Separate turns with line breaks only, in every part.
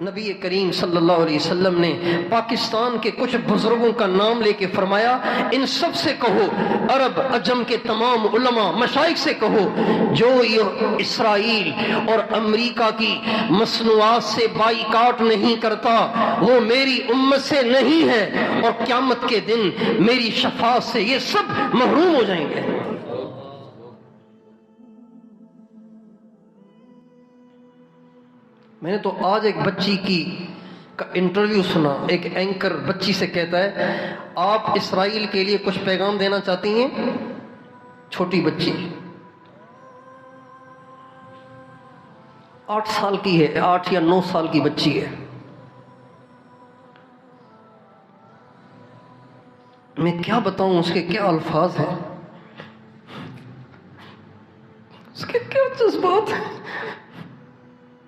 نبی کریم صلی اللہ علیہ وسلم نے پاکستان کے کچھ بزرگوں کا نام لے کے فرمایا ان سب سے کہو، عرب عجم کے تمام علماء مشائخ سے کہو، جو یہ اسرائیل اور امریکہ کی مصنوعات سے بائیکاٹ نہیں کرتا وہ میری امت سے نہیں ہے، اور قیامت کے دن میری شفاعت سے یہ سب محروم ہو جائیں گے۔ میں نے تو آج ایک بچی کا انٹرویو سنا، ایک اینکر بچی سے کہتا ہے آپ اسرائیل کے لیے کچھ پیغام دینا چاہتی ہیں؟ چھوٹی بچی 8 سال کی ہے، 8 یا 9 سال کی بچی ہے۔ میں کیا بتاؤں اس کے کیا الفاظ ہیں، اس کے کیا جذبات ہیں،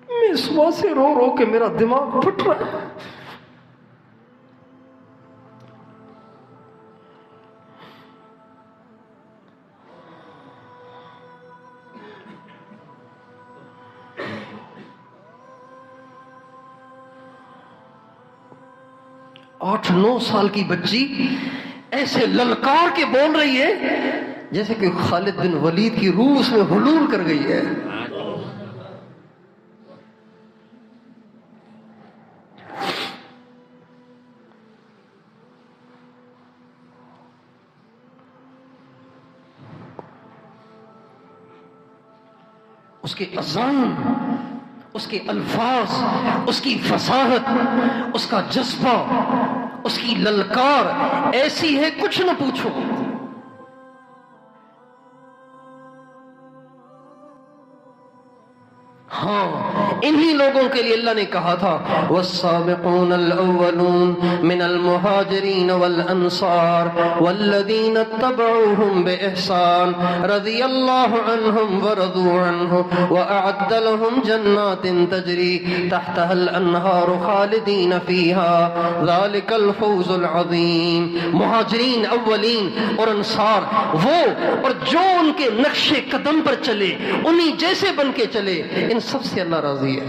میں اس بات سے رو رو کے میرا دماغ پھٹ رہا ہے۔ آٹھ 9 سال کی بچی ایسے للکار کے بول رہی ہے جیسے کہ خالد بن ولید کی روح اس میں حلول کر گئی ہے۔ اس کے اذان، اس کے الفاظ، اس کی فصاحت، اس کا جذبہ، اس کی للکار ایسی ہے کچھ نہ پوچھو۔ ہاں انہی لوگوں کے لیے اللہ نے کہا تھا والسابقون الاولون من المہاجرین والانصار والذین اتبعوهم بإحسان رضی اللہ عنہم ورضوا عنہ واعد لهم جنات تجری تحتها الانہار خالدین فیہا ذالک الفوز العظیم۔ مہاجرین اولین اور انصار وہ اور جو ان کے نقش قدم پر چلے، انہی جیسے بن کے چلے، ان سب سے اللہ راضی ہے۔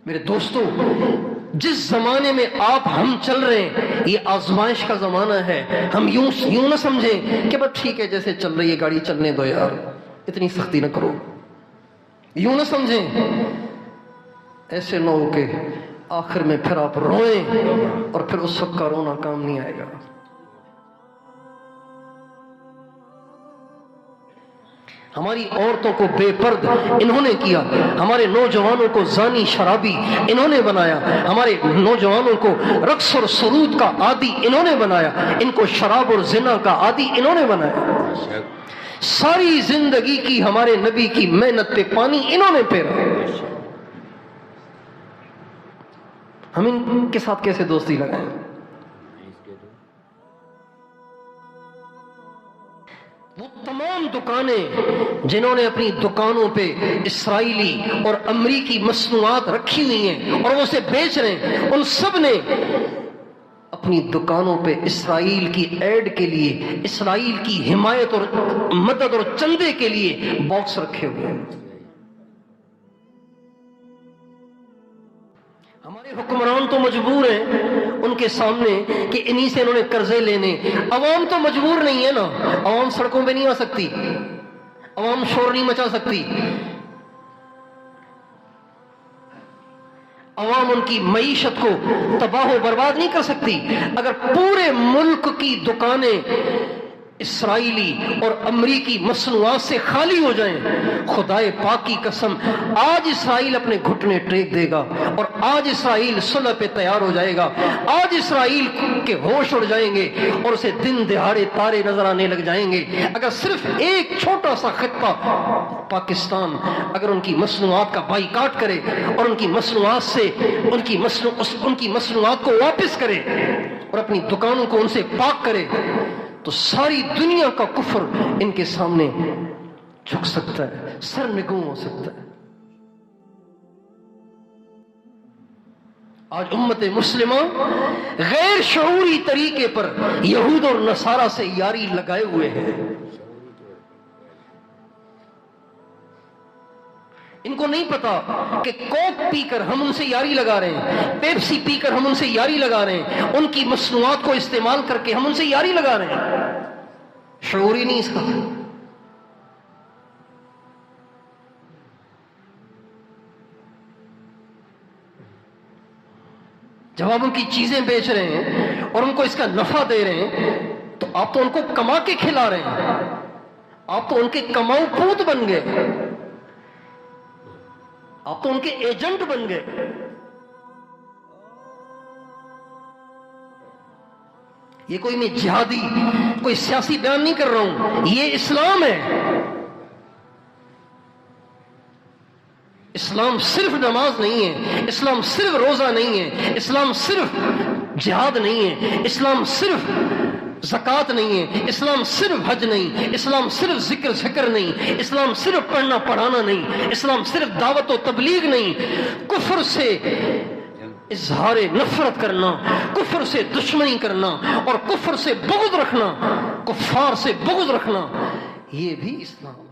میرے دوستو، جس زمانے میں آپ ہم چل رہے ہیں یہ آزمائش کا زمانہ ہے۔ ہم یوں نہ سمجھیں کہ بس ٹھیک ہے جیسے چل رہی ہے گاڑی چلنے دو یار، اتنی سختی نہ کرو۔ یوں نہ سمجھیں، ایسے نہ ہو کہ آخر میں پھر آپ روئیں اور پھر اس وقت کا رونا کام نہیں آئے گا۔ ہماری عورتوں کو بے پرد انہوں نے کیا، ہمارے نوجوانوں کو زانی شرابی انہوں نے بنایا، ہمارے نوجوانوں کو رقص اور سرود کا عادی انہوں نے بنایا، ان کو شراب اور زنا کا عادی انہوں نے بنایا۔ ساری زندگی کی ہمارے نبی کی محنت پہ پانی انہوں نے پھیرا۔ ہم ان کے ساتھ کیسے دوستی لگائیں؟ وہ تمام دکانیں جنہوں نے اپنی دکانوں پہ اسرائیلی اور امریکی مصنوعات رکھی ہوئی ہیں اور وہ اسے بیچ رہے ہیں، ان سب نے اپنی دکانوں پہ اسرائیل کی ایڈ کے لیے، اسرائیل کی حمایت اور مدد اور چندے کے لیے باکس رکھے ہوئے ہیں۔ ہمارے حکمران تو مجبور ہیں ان کے سامنے کہ انہی سے انہوں نے قرضے لینے، عوام تو مجبور نہیں ہے نا، عوام سڑکوں پہ نہیں آ سکتی، عوام شور نہیں مچا سکتی، عوام ان کی معیشت کو تباہ و برباد نہیں کر سکتی۔ اگر پورے ملک کی دکانیں اسرائیلی اور امریکی مصنوعات سے خالی ہو جائیں، خدائے پاک کی قسم آج اسرائیل اپنے گھٹنے ٹیک دے گا اور آج اسرائیل صلح پہ تیار ہو جائے گا، آج اسرائیل کے ہوش اڑ جائیں گے اور اسے دن دہاڑے تارے نظر آنے لگ جائیں گے۔ اگر صرف ایک چھوٹا سا خطہ پاکستان اگر ان کی مصنوعات کا بائیکاٹ کرے اور ان کی مصنوعات سے ان کی مصنوعات کو واپس کرے اور اپنی دکانوں کو ان سے پاک کرے تو ساری دنیا کا کفر ان کے سامنے جھک سکتا ہے، سر نگوں ہو سکتا ہے۔ آج امت مسلمہ غیر شعوری طریقے پر یہود اور نصارہ سے یاری لگائے ہوئے ہیں۔ ان کو نہیں پتا کہ کوک پی کر ہم ان سے یاری لگا رہے ہیں، پیپسی پی کر ہم ان سے یاری لگا رہے ہیں، ان کی مصنوعات کو استعمال کر کے ہم ان سے یاری لگا رہے ہیں، شعور ہی نہیں اس کا۔ جب آپ ان کی چیزیں بیچ رہے ہیں اور ان کو اس کا نفع دے رہے ہیں تو آپ تو ان کو کما کے کھلا رہے ہیں، آپ تو ان کے کماؤ پوت بن گئے، آپ تو ان کے ایجنٹ بن گئے۔ یہ کوئی میں جہادی کوئی سیاسی بیان نہیں کر رہا ہوں، یہ اسلام ہے۔ اسلام صرف نماز نہیں ہے، اسلام صرف روزہ نہیں ہے، اسلام صرف جہاد نہیں ہے، اسلام صرف زکوٰۃ نہیں ہے، اسلام صرف حج نہیں، اسلام صرف ذکر نہیں، اسلام صرف پڑھنا پڑھانا نہیں، اسلام صرف دعوت و تبلیغ نہیں، کفر سے اظہار نفرت کرنا، کفر سے دشمنی کرنا اور کفر سے بغض رکھنا، کفار سے بغض رکھنا، یہ بھی اسلام ہے۔